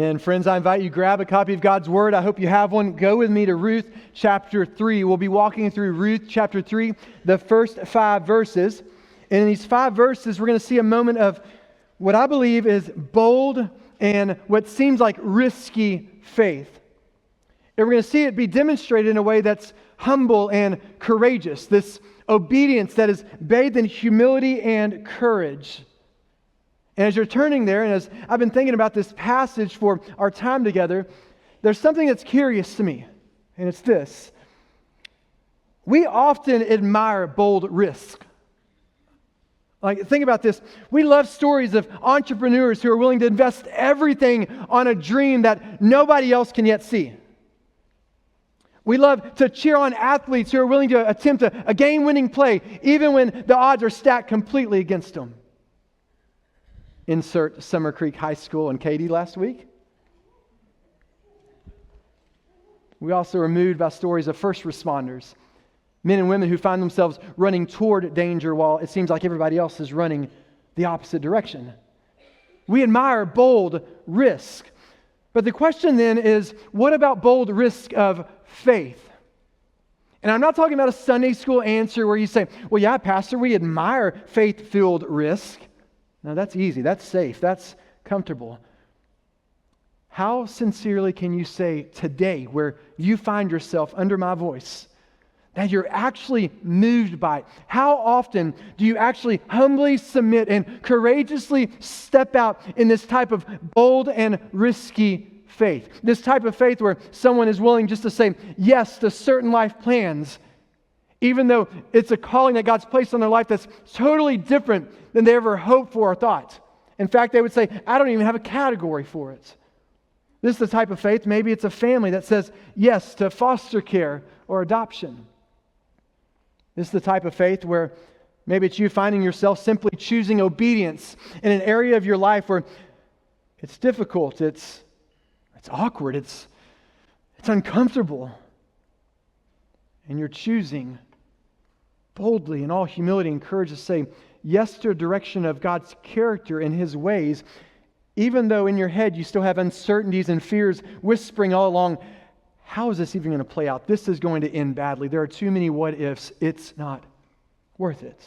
Amen. Friends, I invite you to grab a copy of God's Word. I hope you have one. Go with me to Ruth chapter 3. We'll be walking through Ruth chapter 3, the first 5 verses. And in these 5 verses, we're going to see a moment of what I believe is bold and what seems like risky faith. And we're going to see it be demonstrated in a way that's humble and courageous. This obedience that is bathed in humility and courage. And as you're turning there, and as I've been thinking about this passage for our time together, there's something that's curious to me, and it's this. We often admire bold risk. Like, think about this. We love stories of entrepreneurs who are willing to invest everything on a dream that nobody else can yet see. We love to cheer on athletes who are willing to attempt a game-winning play, even when the odds are stacked completely against them. Insert Summer Creek High School and Katy last week. We also are moved by stories of first responders, men and women who find themselves running toward danger while it seems like everybody else is running the opposite direction. We admire bold risk. But the question then is, what about bold risk of faith? And I'm not talking about a Sunday school answer where you say, well, yeah, Pastor, we admire faith-filled risk. Now, that's easy, that's safe, that's comfortable. How sincerely can you say today, where you find yourself under my voice, that you're actually moved by it? How often do you actually humbly submit and courageously step out in this type of bold and risky faith? This type of faith where someone is willing just to say yes to certain life plans, even though it's a calling that God's placed on their life that's totally different than they ever hoped for or thought. In fact, they would say, I don't even have a category for it. This is the type of faith, maybe it's a family that says yes to foster care or adoption. This is the type of faith where maybe it's you finding yourself simply choosing obedience in an area of your life where it's difficult, it's awkward, it's uncomfortable. And you're choosing boldly in all humility and courage to say yes to a direction of God's character and His ways, even though in your head you still have uncertainties and fears whispering all along, how is this even going to play out? This is going to end badly. There are too many what ifs. It's not worth it.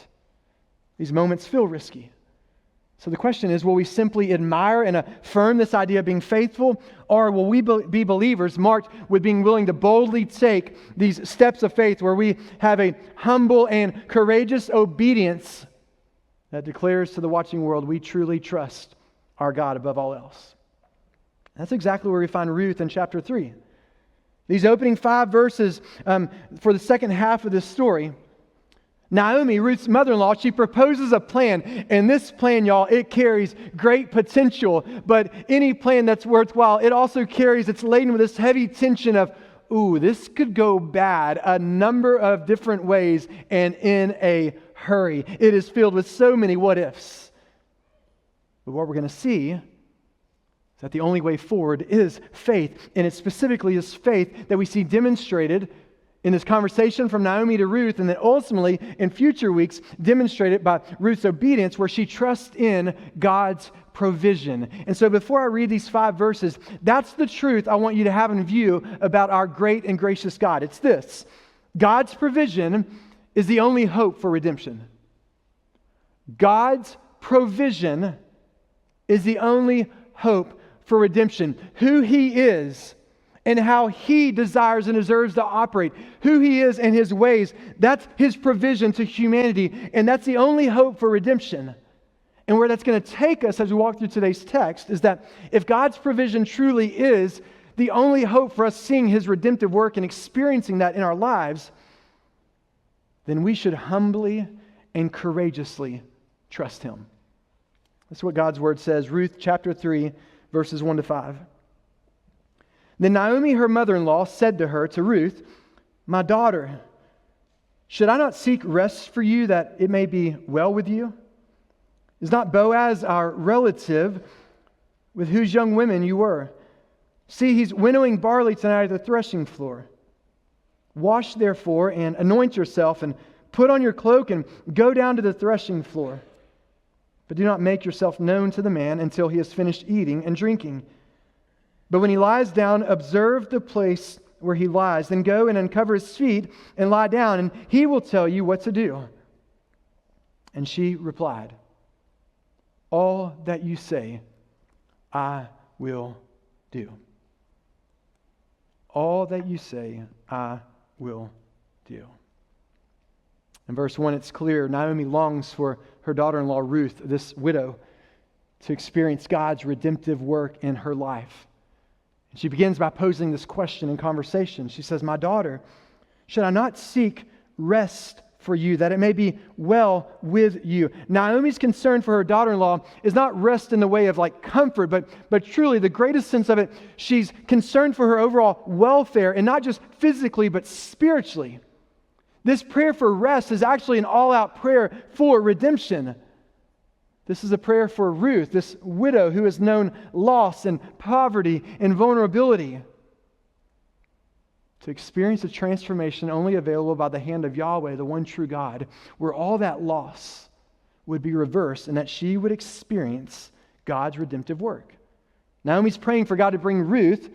These moments feel risky. So the question is, will we simply admire and affirm this idea of being faithful, or will we be believers marked with being willing to boldly take these steps of faith where we have a humble and courageous obedience that declares to the watching world we truly trust our God above all else? That's exactly where we find Ruth in chapter 3. These opening 5 verses for the second half of this story, Naomi, Ruth's mother-in-law, she proposes a plan. And this plan, y'all, it carries great potential. But any plan that's worthwhile, it also carries, it's laden with this heavy tension of, ooh, this could go bad a number of different ways and in a hurry. It is filled with so many what-ifs. But what we're going to see is that the only way forward is faith. And it's specifically this faith that we see demonstrated in this conversation from Naomi to Ruth, and then ultimately in future weeks demonstrated by Ruth's obedience, where she trusts in God's provision. And so before I read these 5 verses, that's the truth I want you to have in view about our great and gracious God. It's this: God's provision is the only hope for redemption. God's provision is the only hope for redemption. Who He is and how He desires and deserves to operate, who He is and His ways, that's His provision to humanity, and that's the only hope for redemption. And where that's going to take us as we walk through today's text is that if God's provision truly is the only hope for us seeing His redemptive work and experiencing that in our lives, then we should humbly and courageously trust Him. That's what God's Word says. Ruth chapter 3, verses 1 to 5. Then Naomi, her mother-in-law, said to her, to Ruth, "My daughter, should I not seek rest for you that it may be well with you? Is not Boaz our relative with whose young women you were? See, he's winnowing barley tonight at the threshing floor. Wash therefore and anoint yourself and put on your cloak and go down to the threshing floor. But do not make yourself known to the man until he has finished eating and drinking. But when he lies down, observe the place where he lies. Then go and uncover his feet and lie down, and he will tell you what to do." And she replied, "All that you say, I will do." All that you say, I will do. In verse 1, it's clear Naomi longs for her daughter-in-law Ruth, this widow, to experience God's redemptive work in her life. And she begins by posing this question in conversation. She says, "My daughter, should I not seek rest for you, that it may be well with you?" Naomi's concern for her daughter-in-law is not rest in the way of like comfort, but truly the greatest sense of it, she's concerned for her overall welfare, and not just physically, but spiritually. This prayer for rest is actually an all-out prayer for redemption. This is a prayer for Ruth, this widow who has known loss and poverty and vulnerability, to experience a transformation only available by the hand of Yahweh, the one true God, where all that loss would be reversed and that she would experience God's redemptive work. Naomi's praying for God to bring Ruth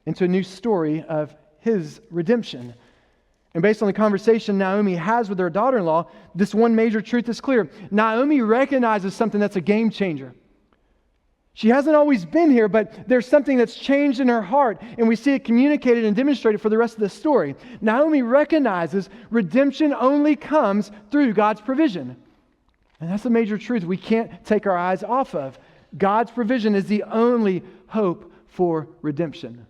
into a new story of his redemption. And based on the conversation Naomi has with her daughter-in-law, this one major truth is clear. Naomi recognizes something that's a game changer. She hasn't always been here, but there's something that's changed in her heart, and we see it communicated and demonstrated for the rest of the story. Naomi recognizes redemption only comes through God's provision. And that's a major truth we can't take our eyes off of. God's provision is the only hope for redemption.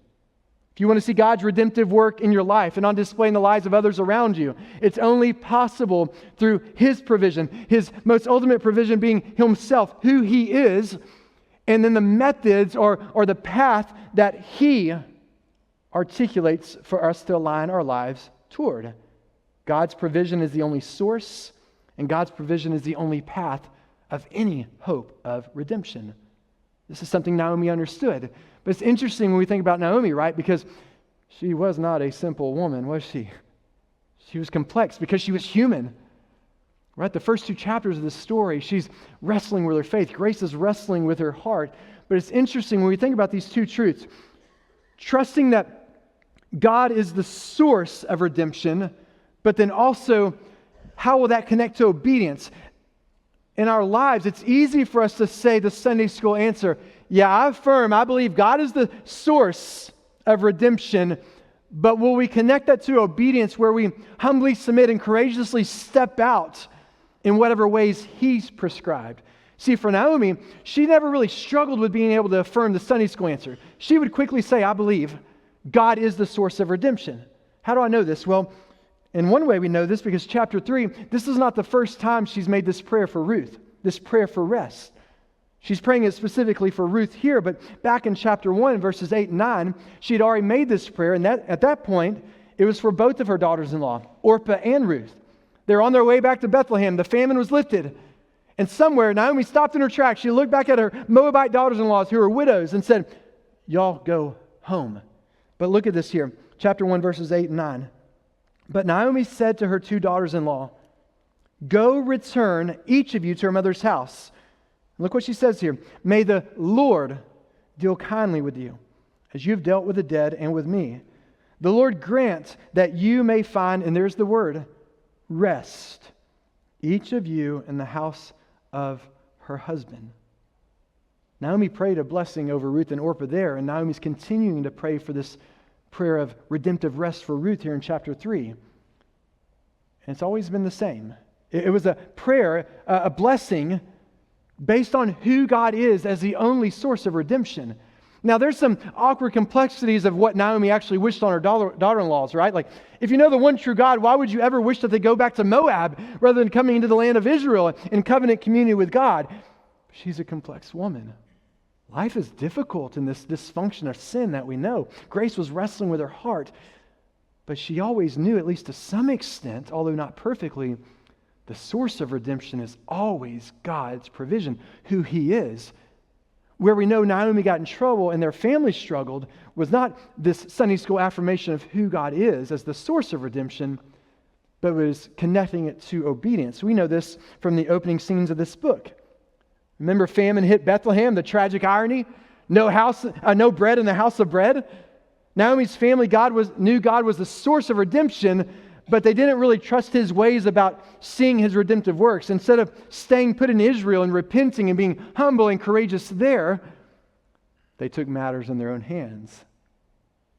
If you want to see God's redemptive work in your life and on display in the lives of others around you, it's only possible through His provision, His most ultimate provision being Himself, who He is, and then the methods or the path that He articulates for us to align our lives toward. God's provision is the only source, and God's provision is the only path of any hope of redemption. This is something Naomi understood. But it's interesting when we think about Naomi, right? Because she was not a simple woman, was she? She was complex because she was human. Right? The first two chapters of this story, she's wrestling with her faith. Grace is wrestling with her heart. But it's interesting when we think about these two truths. Trusting that God is the source of redemption, but then also, how will that connect to obedience? In our lives, it's easy for us to say the Sunday school answer, yeah, I believe God is the source of redemption, but will we connect that to obedience where we humbly submit and courageously step out in whatever ways He's prescribed? See, for Naomi, she never really struggled with being able to affirm the Sunday school answer. She would quickly say, I believe God is the source of redemption. How do I know this? Well, in one way we know this because chapter 3, this is not the first time she's made this prayer for Ruth, this prayer for rest. She's praying it specifically for Ruth here, but back in chapter 1, verses 8 and 9, she had already made this prayer, and at that point, it was for both of her daughters-in-law, Orpah and Ruth. They're on their way back to Bethlehem. The famine was lifted. And somewhere, Naomi stopped in her tracks. She looked back at her Moabite daughters-in-law who were widows and said, y'all go home. But look at this here, chapter 1, verses 8 and 9. But Naomi said to her two daughters-in-law, go return, each of you, to her mother's house. Look what she says here. May the Lord deal kindly with you, as you've dealt with the dead and with me. The Lord grant that you may find, and there's the word, rest, each of you in the house of her husband. Naomi prayed a blessing over Ruth and Orpah there, and Naomi's continuing to pray for this prayer of redemptive rest for Ruth here in chapter 3. And it's always been the same. It was a prayer, a blessing based on who God is as the only source of redemption. Now, there's some awkward complexities of what Naomi actually wished on her daughter-in-laws, right? Like, if you know the one true God, why would you ever wish that they go back to Moab rather than coming into the land of Israel in covenant communion with God? She's a complex woman. Life is difficult in this dysfunction of sin that we know. Grace was wrestling with her heart, but she always knew, at least to some extent, although not perfectly, the source of redemption is always God's provision, who He is. Where we know Naomi got in trouble and their family struggled was not this Sunday school affirmation of who God is as the source of redemption, but was connecting it to obedience. We know this from the opening scenes of this book. Remember famine hit Bethlehem, the tragic irony? no bread in the house of bread. Naomi's family knew God was the source of redemption, but they didn't really trust his ways about seeing his redemptive works. Instead of staying put in Israel and repenting and being humble and courageous there, they took matters in their own hands.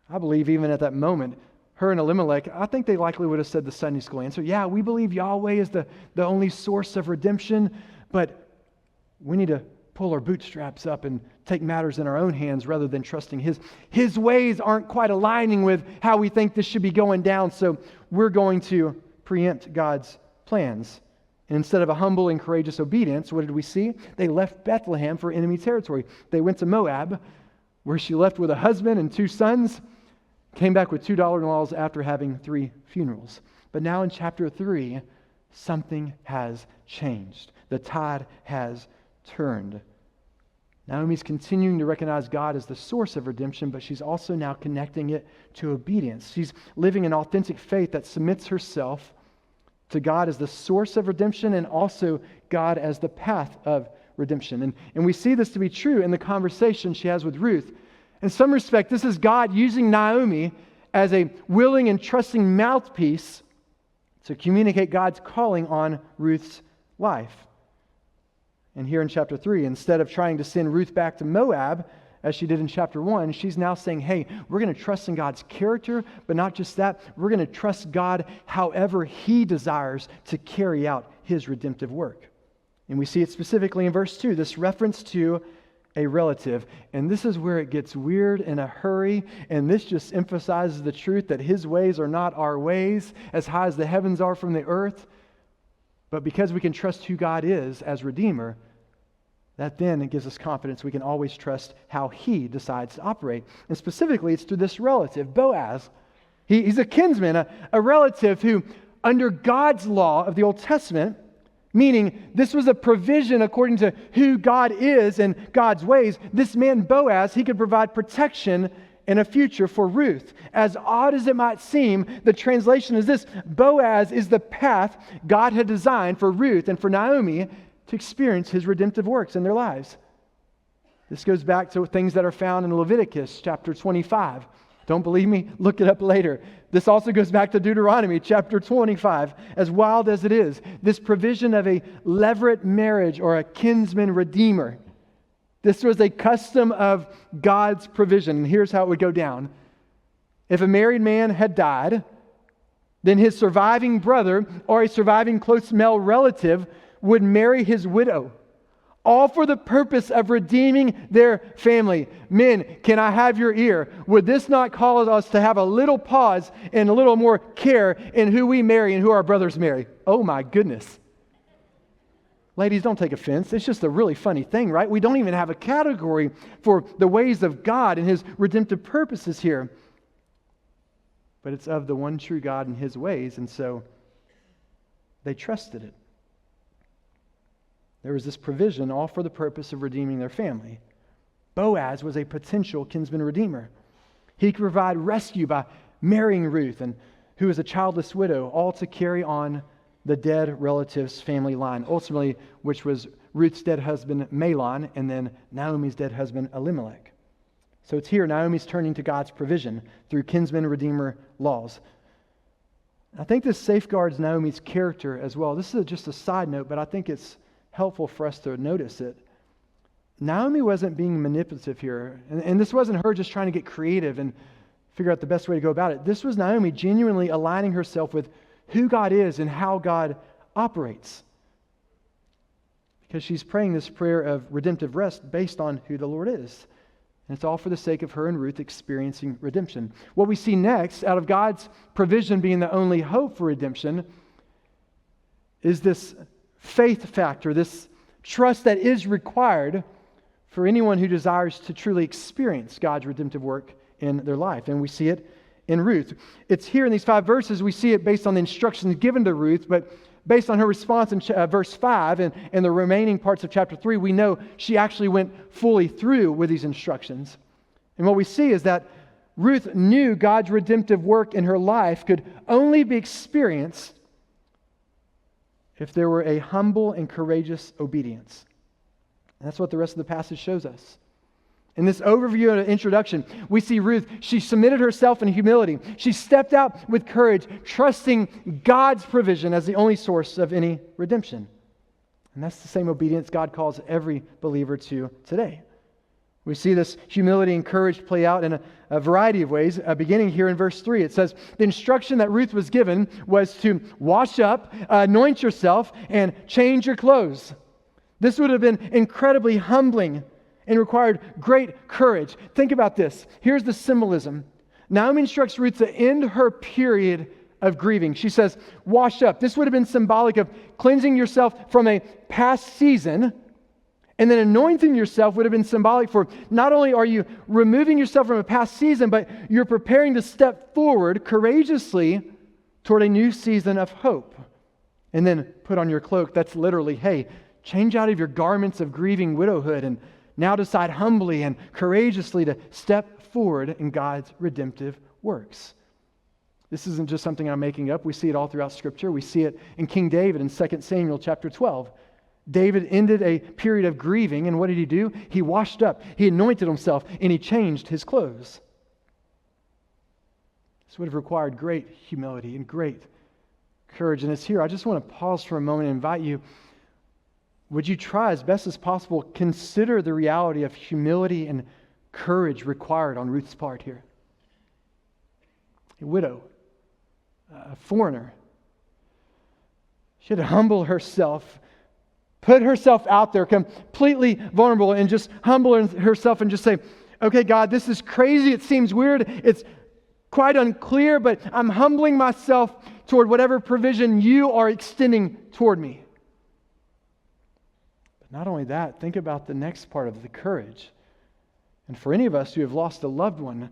I believe even at that moment, her and Elimelech, I think they likely would have said the Sunday school answer, yeah, we believe Yahweh is the only source of redemption, but we need to pull our bootstraps up and take matters in our own hands rather than trusting his. His ways aren't quite aligning with how we think this should be going down, so we're going to preempt God's plans. And instead of a humble and courageous obedience, what did we see? They left Bethlehem for enemy territory. They went to Moab, where she left with a husband and 2 sons, came back with 2 daughters-in-laws after having 3 funerals. But now in chapter 3, something has changed. The tide has turned. Naomi's continuing to recognize God as the source of redemption, but she's also now connecting it to obedience. She's living an authentic faith that submits herself to God as the source of redemption and also God as the path of redemption. And we see this to be true in the conversation she has with Ruth. In some respect, this is God using Naomi as a willing and trusting mouthpiece to communicate God's calling on Ruth's life. And here in chapter 3, instead of trying to send Ruth back to Moab, as she did in chapter 1, she's now saying, hey, we're going to trust in God's character, but not just that, we're going to trust God however he desires to carry out his redemptive work. And we see it specifically in verse 2, this reference to a relative. And this is where it gets weird in a hurry. And this just emphasizes the truth that his ways are not our ways, as high as the heavens are from the earth. But because we can trust who God is as Redeemer, that then it gives us confidence we can always trust how he decides to operate. And specifically, it's through this relative, Boaz. He's a kinsman, a relative who, under God's law of the Old Testament, meaning this was a provision according to who God is and God's ways, this man Boaz, he could provide protection and a future for Ruth. As odd as it might seem, the translation is this: Boaz is the path God had designed for Ruth and for Naomi to experience his redemptive works in their lives. This goes back to things that are found in Leviticus chapter 25. Don't believe me? Look it up later. This also goes back to Deuteronomy chapter 25, as wild as it is. This provision of a levirate marriage or a kinsman redeemer. This was a custom of God's provision. And here's how it would go down. If a married man had died, then his surviving brother or a surviving close male relative would marry his widow, all for the purpose of redeeming their family. Men, can I have your ear? Would this not cause us to have a little pause and a little more care in who we marry and who our brothers marry? Oh my goodness. Ladies, don't take offense. It's just a really funny thing, right? We don't even have a category for the ways of God and his redemptive purposes here. But it's of the one true God and his ways, and so they trusted it. There was this provision all for the purpose of redeeming their family. Boaz was a potential kinsman redeemer. He could provide rescue by marrying Ruth, and who was a childless widow, all to carry on the dead relative's family line, ultimately, which was Ruth's dead husband Mahlon, and then Naomi's dead husband Elimelech. So it's here Naomi's turning to God's provision through kinsman redeemer laws. I think this safeguards Naomi's character as well. This is just a side note, but I think it's helpful for us to notice it. Naomi wasn't being manipulative here. And this wasn't her just trying to get creative and figure out the best way to go about it. This was Naomi genuinely aligning herself with who God is and how God operates. Because she's praying this prayer of redemptive rest based on who the Lord is. And it's all for the sake of her and Ruth experiencing redemption. What we see next, out of God's provision being the only hope for redemption, is this faith factor, this trust that is required for anyone who desires to truly experience God's redemptive work in their life. And we see it in Ruth. It's here in these 5 verses, we see it based on the instructions given to Ruth, but based on her response in verse 5 and the remaining parts of chapter 3, we know she actually went fully through with these instructions. And what we see is that Ruth knew God's redemptive work in her life could only be experienced if there were a humble and courageous obedience. And that's what the rest of the passage shows us. In this overview and introduction, we see Ruth, she submitted herself in humility. She stepped out with courage, trusting God's provision as the only source of any redemption. And that's the same obedience God calls every believer to today. We see this humility and courage play out in a variety of ways. Beginning here in verse 3, it says, the instruction that Ruth was given was to wash up, anoint yourself, and change your clothes. This would have been incredibly humbling and required great courage. Think about this. Here's the symbolism. Naomi instructs Ruth to end her period of grieving. She says, wash up. This would have been symbolic of cleansing yourself from a past season. And then anointing yourself would have been symbolic for not only are you removing yourself from a past season, but you're preparing to step forward courageously toward a new season of hope. And then put on your cloak. That's literally, hey, change out of your garments of grieving widowhood and now decide humbly and courageously to step forward in God's redemptive works. This isn't just something I'm making up. We see it all throughout Scripture. We see it in King David in 2 Samuel chapter 12. David ended a period of grieving, and what did he do? He washed up, he anointed himself, and he changed his clothes. This would have required great humility and great courage. And it's here. I just want to pause for a moment and invite you. Would you try as best as possible, consider the reality of humility and courage required on Ruth's part here? A widow, a foreigner. She had to humble herself, put herself out there, completely vulnerable, and just humble herself and just say, okay, God, this is crazy. It seems weird. It's quite unclear, but I'm humbling myself toward whatever provision you are extending toward me. Not only that, think about the next part of the courage. And for any of us who have lost a loved one,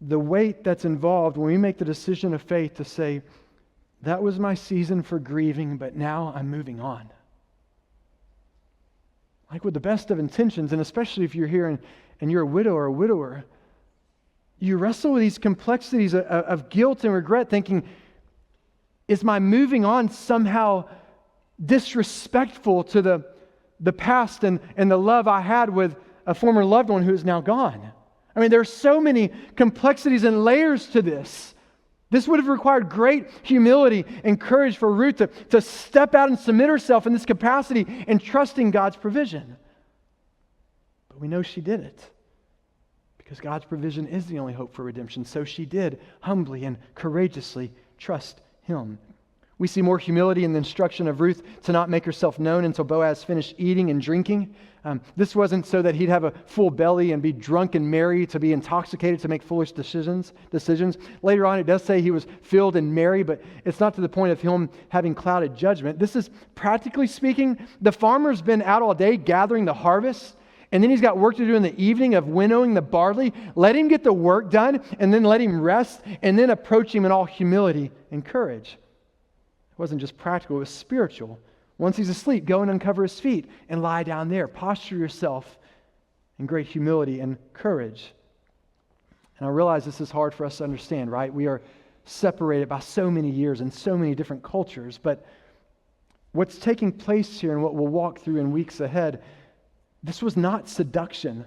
the weight that's involved when we make the decision of faith to say, that was my season for grieving, but now I'm moving on. Like with the best of intentions, and especially if you're here and you're a widow or a widower, you wrestle with these complexities of guilt and regret, thinking, is my moving on somehow disrespectful to the past and the love I had with a former loved one who is now gone? I mean, there are so many complexities and layers to this. This would have required great humility and courage for Ruth to step out and submit herself in this capacity and trusting God's provision. But we know she did it because God's provision is the only hope for redemption. So she did humbly and courageously trust Him. We see more humility in the instruction of Ruth to not make herself known until Boaz finished eating and drinking. This wasn't so that he'd have a full belly and be drunk and merry, to be intoxicated, to make foolish decisions. Later on, it does say he was filled and merry, but it's not to the point of him having clouded judgment. This is, practically speaking, the farmer's been out all day gathering the harvest, and then he's got work to do in the evening of winnowing the barley. Let him get the work done, and then let him rest, and then approach him in all humility and courage. It wasn't just practical, it was spiritual. Once he's asleep, go and uncover his feet and lie down there. Posture yourself in great humility and courage. And I realize this is hard for us to understand, right? We are separated by so many years and so many different cultures. But what's taking place here and what we'll walk through in weeks ahead, this was not seduction.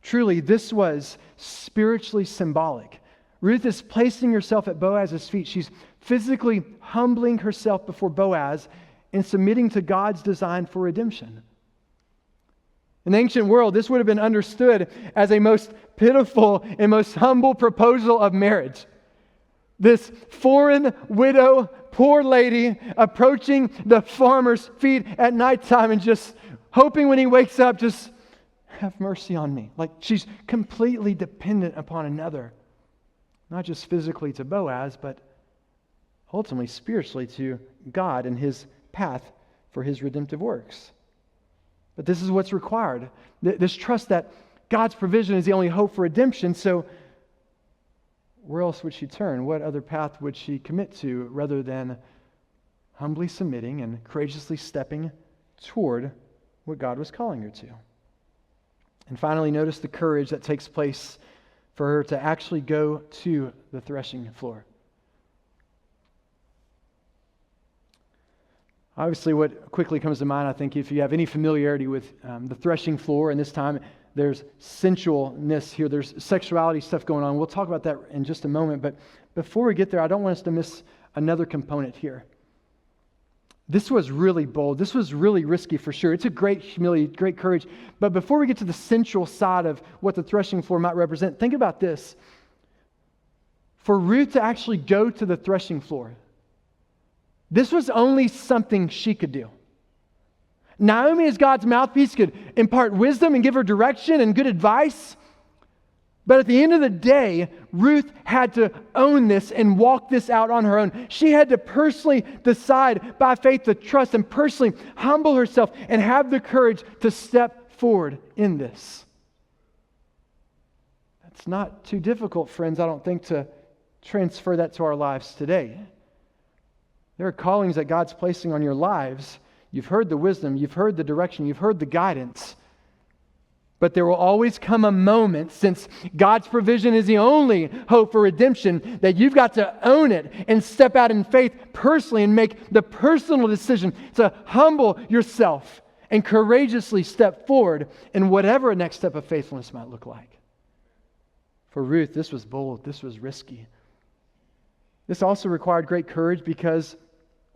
Truly, this was spiritually symbolic. Ruth is placing herself at Boaz's feet. She's physically humbling herself before Boaz and submitting to God's design for redemption. In the ancient world, this would have been understood as a most pitiful and most humble proposal of marriage. This foreign widow, poor lady, approaching the farmer's feet at nighttime and just hoping when he wakes up, just have mercy on me. Like she's completely dependent upon another. Not just physically to Boaz, but ultimately spiritually to God and His path for His redemptive works. But this is what's required. This trust that God's provision is the only hope for redemption. So where else would she turn? What other path would she commit to rather than humbly submitting and courageously stepping toward what God was calling her to? And finally, notice the courage that takes place for her to actually go to the threshing floor. Obviously, what quickly comes to mind, I think, if you have any familiarity with the threshing floor, and this time there's sensualness here, there's sexuality stuff going on. We'll talk about that in just a moment. But before we get there, I don't want us to miss another component here. This was really bold. This was really risky for sure. It's a great humility, great courage. But before we get to the sensual side of what the threshing floor might represent, think about this. For Ruth to actually go to the threshing floor, this was only something she could do. Naomi, as God's mouthpiece, could impart wisdom and give her direction and good advice. But at the end of the day, Ruth had to own this and walk this out on her own. She had to personally decide by faith to trust and personally humble herself and have the courage to step forward in this. That's not too difficult, friends, I don't think, to transfer that to our lives today. There are callings that God's placing on your lives. You've heard the wisdom, you've heard the direction, you've heard the guidance. But there will always come a moment, since God's provision is the only hope for redemption, that you've got to own it and step out in faith personally and make the personal decision to humble yourself and courageously step forward in whatever a next step of faithfulness might look like. For Ruth, this was bold, this was risky. This also required great courage because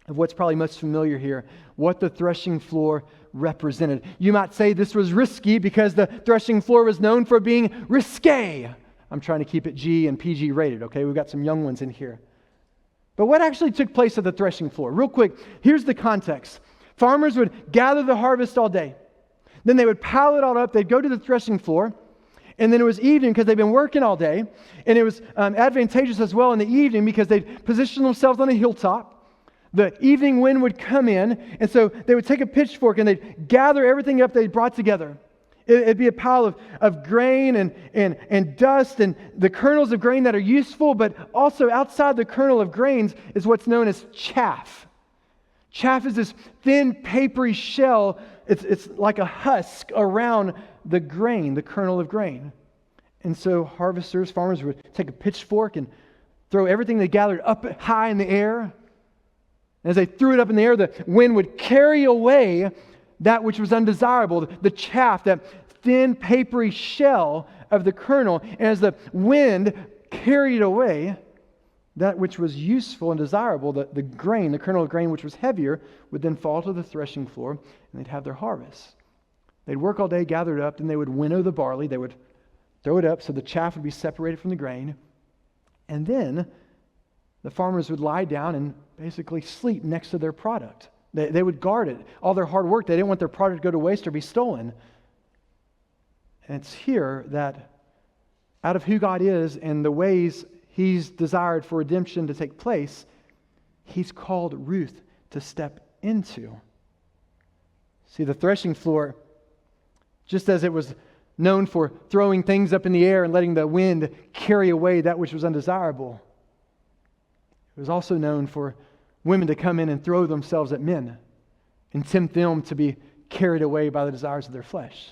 of what's probably most familiar here, what the threshing floor represented. You might say this was risky because the threshing floor was known for being risque. I'm trying to keep it G and PG rated, okay? We've got some young ones in here. But what actually took place at the threshing floor? Real quick, here's the context. Farmers would gather the harvest all day. Then they would pile it all up. They'd go to the threshing floor. And then it was evening because they'd been working all day. And it was advantageous as well in the evening because they'd position themselves on a hilltop. The evening wind would come in, and so they would take a pitchfork and they'd gather everything up they brought together. It'd be a pile of grain and dust and the kernels of grain that are useful, but also outside the kernel of grains is what's known as chaff. Chaff is this thin, papery shell. It's like a husk around the grain, the kernel of grain. And so farmers would take a pitchfork and throw everything they gathered up high in the air. As they threw it up in the air, the wind would carry away that which was undesirable, the chaff, that thin, papery shell of the kernel. And as the wind carried away that which was useful and desirable, the grain, the kernel of grain, which was heavier, would then fall to the threshing floor, and they'd have their harvest. They'd work all day, gather it up, then they would winnow the barley. They would throw it up so the chaff would be separated from the grain. And then the farmers would lie down and basically sleep next to their product. They would guard it. All their hard work, they didn't want their product to go to waste or be stolen. And it's here that out of who God is and the ways He's desired for redemption to take place, He's called Ruth to step into. See, the threshing floor, just as it was known for throwing things up in the air and letting the wind carry away that which was undesirable, it was also known for women to come in and throw themselves at men and tempt them to be carried away by the desires of their flesh.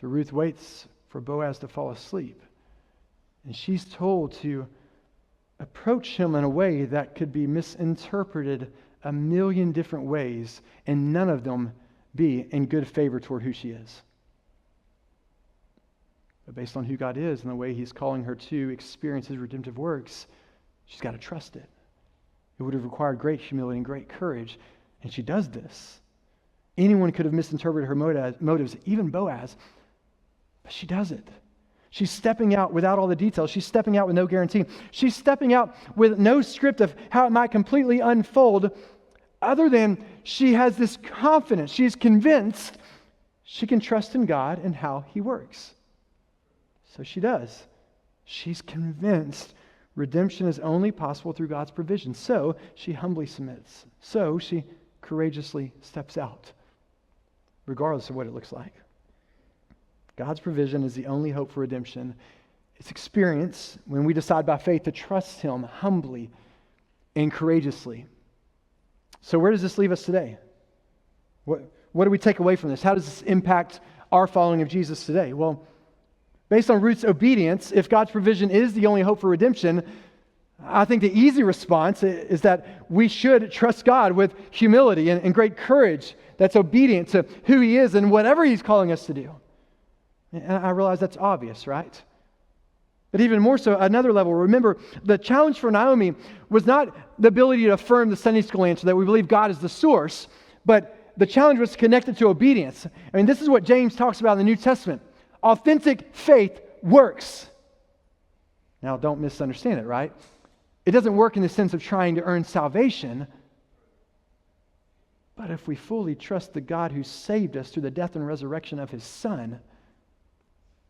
So Ruth waits for Boaz to fall asleep. And she's told to approach him in a way that could be misinterpreted a million different ways, and none of them be in good favor toward who she is. But based on who God is and the way He's calling her to experience His redemptive works, she's got to trust it. It would have required great humility and great courage, and she does this. Anyone could have misinterpreted her motives, even Boaz, but she does it. She's stepping out without all the details. She's stepping out with no guarantee. She's stepping out with no script of how it might completely unfold, other than she has this confidence. She's convinced she can trust in God and how He works. So she does. She's convinced redemption is only possible through God's provision. So she humbly submits. So she courageously steps out, regardless of what it looks like. God's provision is the only hope for redemption. It's experienced when we decide by faith to trust Him humbly and courageously. So where does this leave us today? What do we take away from this? How does this impact our following of Jesus today? Well, based on Ruth's obedience, if God's provision is the only hope for redemption, I think the easy response is that we should trust God with humility and great courage that's obedient to who He is and whatever He's calling us to do. And I realize that's obvious, right? But even more so, another level, remember, the challenge for Naomi was not the ability to affirm the Sunday school answer that we believe God is the source, but the challenge was connected to obedience. I mean, this is what James talks about in the New Testament. Authentic faith works. Now, don't misunderstand it, right? It doesn't work in the sense of trying to earn salvation. But if we fully trust the God who saved us through the death and resurrection of His Son,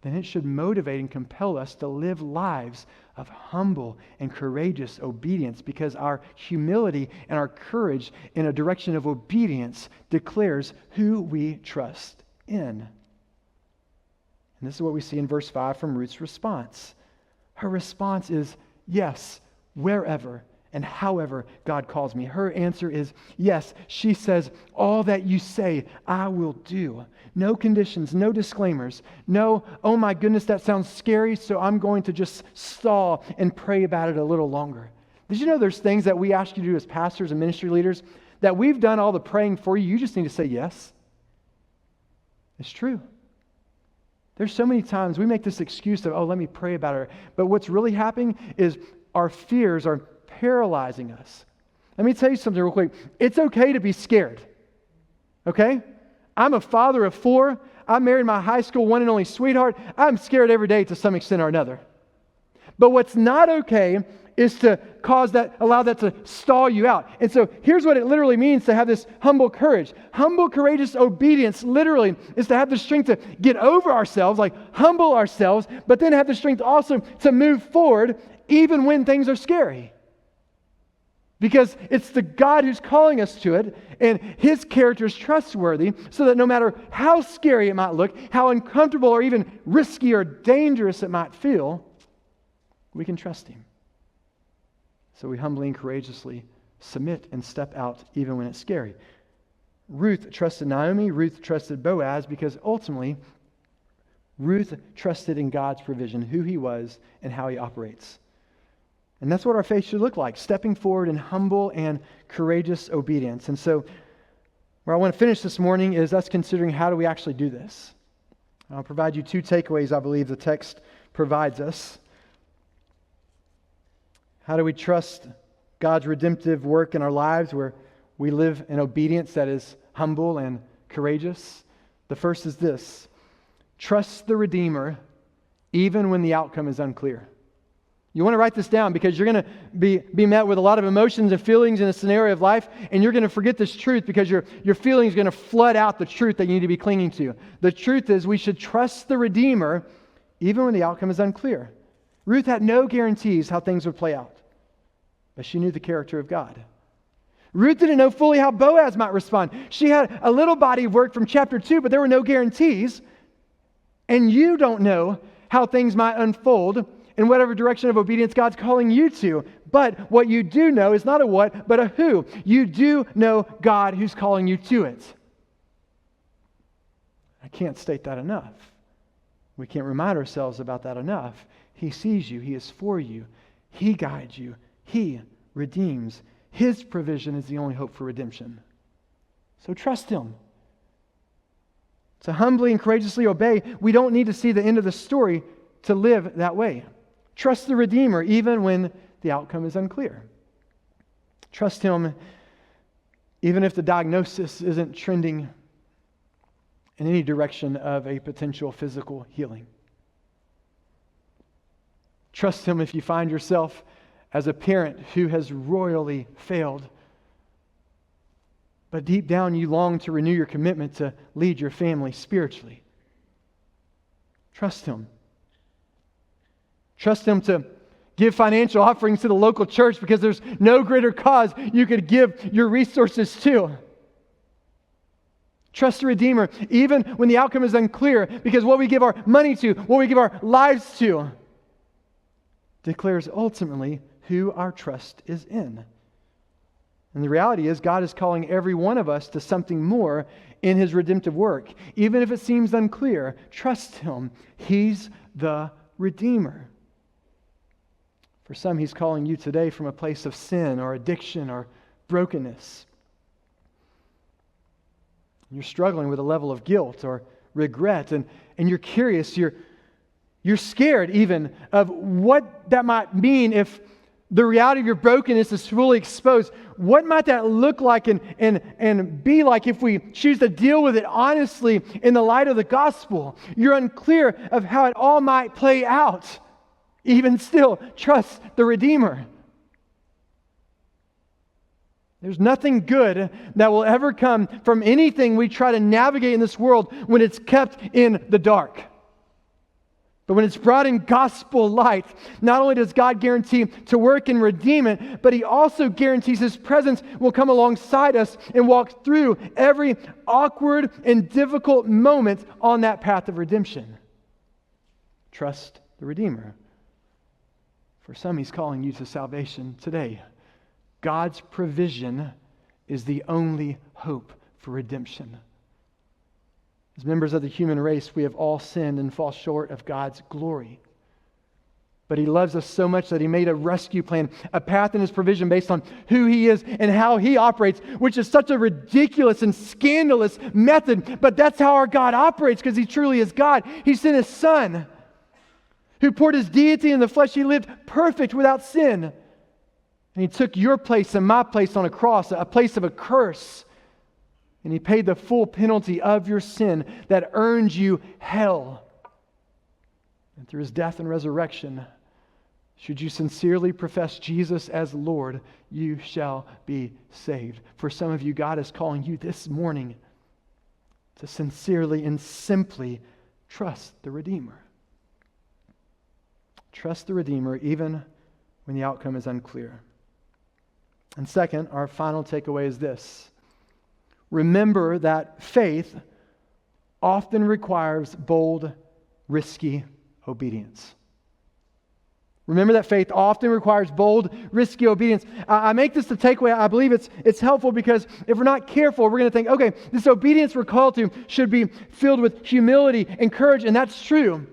then it should motivate and compel us to live lives of humble and courageous obedience, because our humility and our courage in a direction of obedience declares who we trust in. And this is what we see in verse 5 from Ruth's response. Her response is, yes, wherever and however God calls me. Her answer is yes. She says, all that you say, I will do. No conditions, no disclaimers. No, oh my goodness, that sounds scary, so I'm going to just stall and pray about it a little longer. Did you know there's things that we ask you to do as pastors and ministry leaders that we've done all the praying for you? You just need to say yes. It's true. There's so many times we make this excuse of, oh, let me pray about it. But what's really happening is our fears are paralyzing us. Let me tell you something real quick. It's okay to be scared. Okay? I'm a father of 4. I married my high school one and only sweetheart. I'm scared every day to some extent or another. But what's not okay is to allow that to stall you out. And so here's what it literally means to have this humble courage. Humble, courageous obedience literally is to have the strength to get over ourselves, like humble ourselves, but then have the strength also to move forward even when things are scary. Because it's the God who's calling us to it, and His character is trustworthy, so that no matter how scary it might look, how uncomfortable or even risky or dangerous it might feel, we can trust Him. So we humbly and courageously submit and step out even when it's scary. Ruth trusted Naomi, Ruth trusted Boaz, because ultimately Ruth trusted in God's provision, who He was and how He operates. And that's what our faith should look like, stepping forward in humble and courageous obedience. And so where I want to finish this morning is us considering how do we actually do this. I'll provide you 2 takeaways I believe the text provides us. How do we trust God's redemptive work in our lives where we live in obedience that is humble and courageous? The first is this: trust the Redeemer even when the outcome is unclear. You want to write this down because you're going to be met with a lot of emotions and feelings in a scenario of life, and you're going to forget this truth because your feelings are going to flood out the truth that you need to be clinging to. The truth is we should trust the Redeemer even when the outcome is unclear. Ruth had no guarantees how things would play out, but she knew the character of God. Ruth didn't know fully how Boaz might respond. She had a little body of work from chapter 2, but there were no guarantees. And you don't know how things might unfold in whatever direction of obedience God's calling you to. But what you do know is not a what, but a who. You do know God who's calling you to it. I can't state that enough. We can't remind ourselves about that enough. He sees you. He is for you. He guides you. He redeems. His provision is the only hope for redemption. So trust Him. To humbly and courageously obey, we don't need to see the end of the story to live that way. Trust the Redeemer even when the outcome is unclear. Trust Him even if the diagnosis isn't trending in any direction of a potential physical healing. Trust Him if you find yourself as a parent who has royally failed, but deep down you long to renew your commitment to lead your family spiritually. Trust Him. Trust Him to give financial offerings to the local church because there's no greater cause you could give your resources to. Trust the Redeemer even when the outcome is unclear, because what we give our money to, what we give our lives to, declares ultimately who our trust is in. And the reality is God is calling every one of us to something more in His redemptive work. Even if it seems unclear, trust Him. He's the Redeemer. For some, He's calling you today from a place of sin or addiction or brokenness. You're struggling with a level of guilt or regret, and you're curious, you're scared even of what that might mean if the reality of your brokenness is fully exposed. What might that look like and be like if we choose to deal with it honestly in the light of the gospel? You're unclear of how it all might play out. Even still, trust the Redeemer. There's nothing good that will ever come from anything we try to navigate in this world when it's kept in the dark. But when it's brought in gospel light, not only does God guarantee to work and redeem it, but He also guarantees His presence will come alongside us and walk through every awkward and difficult moment on that path of redemption. Trust the Redeemer. For some, He's calling you to salvation today. God's provision is the only hope for redemption. As members of the human race, we have all sinned and fall short of God's glory. But He loves us so much that He made a rescue plan, a path in His provision based on who He is and how He operates, which is such a ridiculous and scandalous method. But that's how our God operates because He truly is God. He sent His Son who poured His deity in the flesh. He lived perfect without sin. And He took your place and my place on a cross, a place of a curse. And He paid the full penalty of your sin that earned you hell. And through His death and resurrection, should you sincerely profess Jesus as Lord, you shall be saved. For some of you, God is calling you this morning to sincerely and simply trust the Redeemer. Trust the Redeemer even when the outcome is unclear. And second, our final takeaway is this. Remember that faith often requires bold, risky obedience. Remember that faith often requires bold, risky obedience. I make this the takeaway. I believe it's helpful because if we're not careful, we're going to think, okay, this obedience we're called to should be filled with humility and courage, and that's true.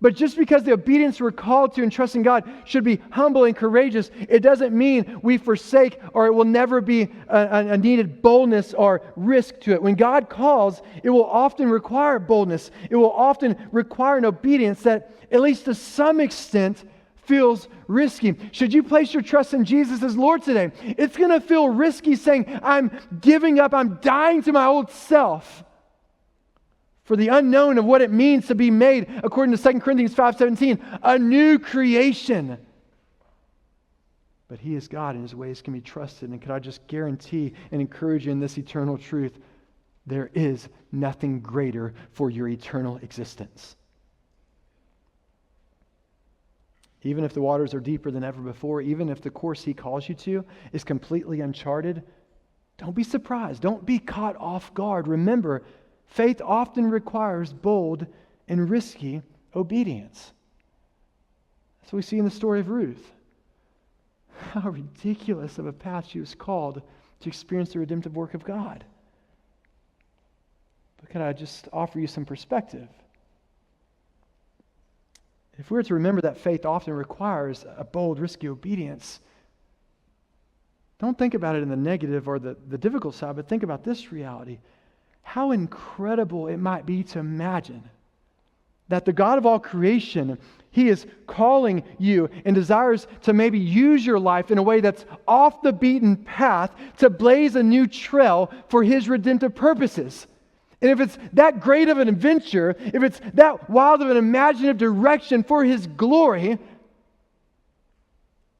But just because the obedience we're called to and trusting God should be humble and courageous, it doesn't mean we forsake or it will never be a needed boldness or risk to it. When God calls, it will often require boldness. It will often require an obedience that, at least to some extent, feels risky. Should you place your trust in Jesus as Lord today, it's going to feel risky saying, I'm giving up, I'm dying to my old self for the unknown of what it means to be made, according to 2 Corinthians 5:17, a new creation. But He is God and His ways can be trusted. And could I just guarantee and encourage you in this eternal truth, there is nothing greater for your eternal existence. Even if the waters are deeper than ever before, even if the course He calls you to is completely uncharted, don't be surprised. Don't be caught off guard. Remember, faith often requires bold and risky obedience. That's what we see in the story of Ruth. How ridiculous of a path she was called to experience the redemptive work of God. But can I just offer you some perspective? If we were to remember that faith often requires a bold, risky obedience, don't think about it in the negative or the difficult side, but think about this reality. How incredible it might be to imagine that the God of all creation, He is calling you and desires to maybe use your life in a way that's off the beaten path to blaze a new trail for His redemptive purposes. And if it's that great of an adventure, if it's that wild of an imaginative direction for His glory,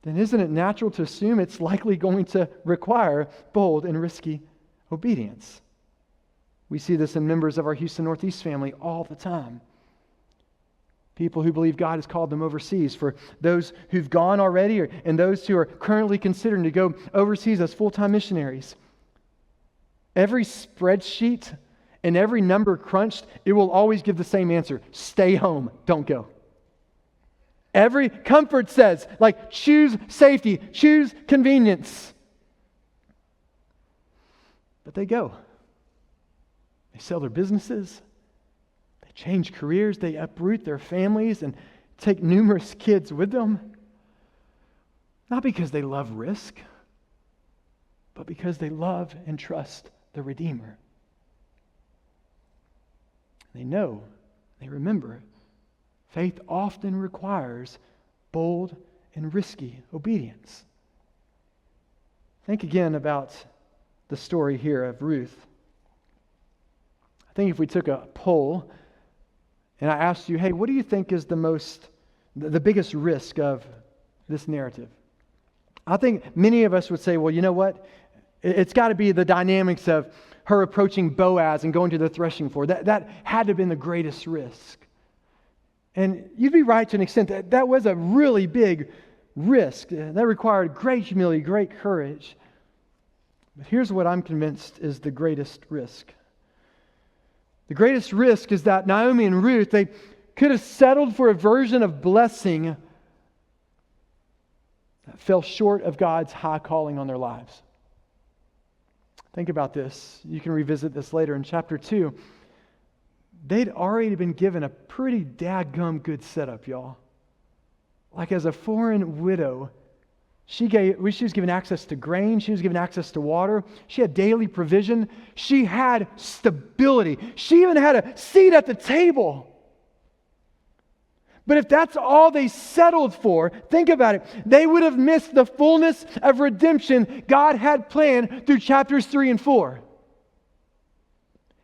then isn't it natural to assume it's likely going to require bold and risky obedience? We see this in members of our Houston Northeast family all the time. People who believe God has called them overseas. For those who've gone already and those who are currently considering to go overseas as full-time missionaries. Every spreadsheet and every number crunched, it will always give the same answer. Stay home, don't go. Every comfort says, like, choose safety, choose convenience. But they go. They sell their businesses, they change careers, they uproot their families and take numerous kids with them. Not because they love risk, but because they love and trust the Redeemer. They know, they remember, faith often requires bold and risky obedience. Think again about the story here of Ruth. I think if we took a poll and I asked you, hey, what do you think is the biggest risk of this narrative? I think many of us would say, well, you know what? It's got to be the dynamics of her approaching Boaz and going to the threshing floor. That had to have been the greatest risk. And you'd be right to an extent that was a really big risk. That required great humility, great courage. But here's what I'm convinced is the greatest risk. The greatest risk is that Naomi and Ruth, they could have settled for a version of blessing that fell short of God's high calling on their lives. Think about this. You can revisit this later in chapter 2. They'd already been given a pretty dadgum good setup, y'all. Like as a foreign widow, she was given access to grain. She was given access to water. She had daily provision. She had stability. She even had a seat at the table. But if that's all they settled for, think about it. They would have missed the fullness of redemption God had planned through chapters 3 and 4.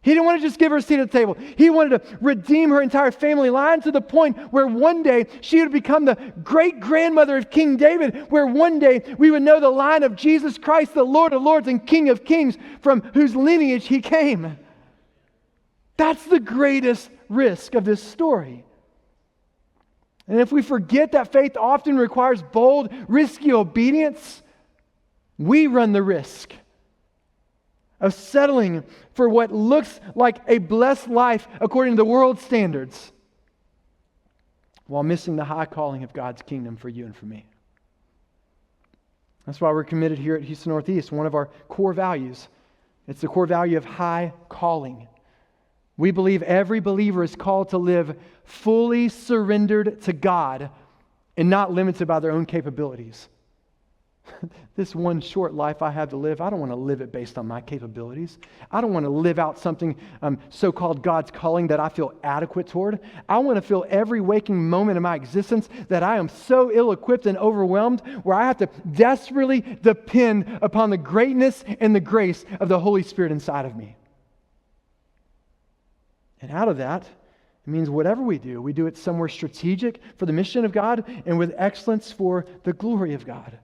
He didn't want to just give her a seat at the table. He wanted to redeem her entire family line to the point where one day she would become the great-grandmother of King David, where one day we would know the line of Jesus Christ, the Lord of Lords and King of Kings, from whose lineage he came. That's the greatest risk of this story. And if we forget that faith often requires bold, risky obedience, we run the risk of settling for what looks like a blessed life according to the world's standards, while missing the high calling of God's kingdom for you and for me. That's why we're committed here at Houston Northeast. One of our core values, it's the core value of high calling. We believe every believer is called to live fully surrendered to God and not limited by their own capabilities. This one short life I have to live, I don't want to live it based on my capabilities. I don't want to live out something so-called God's calling that I feel adequate toward. I want to feel every waking moment of my existence that I am so ill-equipped and overwhelmed where I have to desperately depend upon the greatness and the grace of the Holy Spirit inside of me. And out of that, it means whatever we do it somewhere strategic for the mission of God and with excellence for the glory of God.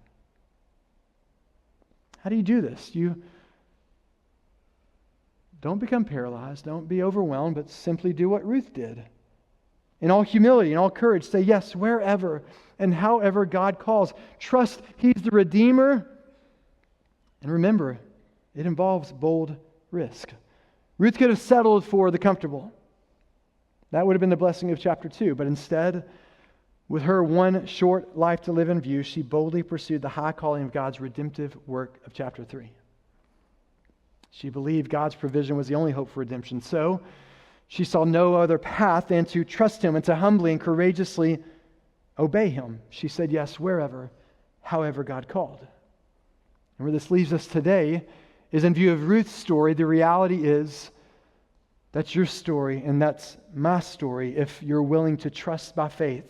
How do you do this? You don't become paralyzed, don't be overwhelmed, but simply do what Ruth did. In all humility, in all courage, say yes wherever and however God calls. Trust He's the Redeemer. And remember, it involves bold risk. Ruth could have settled for the comfortable. That would have been the blessing of chapter 2. But instead, with her one short life to live in view, she boldly pursued the high calling of God's redemptive work of chapter 3. She believed God's provision was the only hope for redemption. So she saw no other path than to trust Him and to humbly and courageously obey Him. She said yes wherever, however God called. And where this leaves us today is in view of Ruth's story. The reality is that's your story and that's my story if you're willing to trust by faith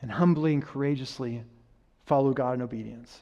and humbly and courageously follow God in obedience.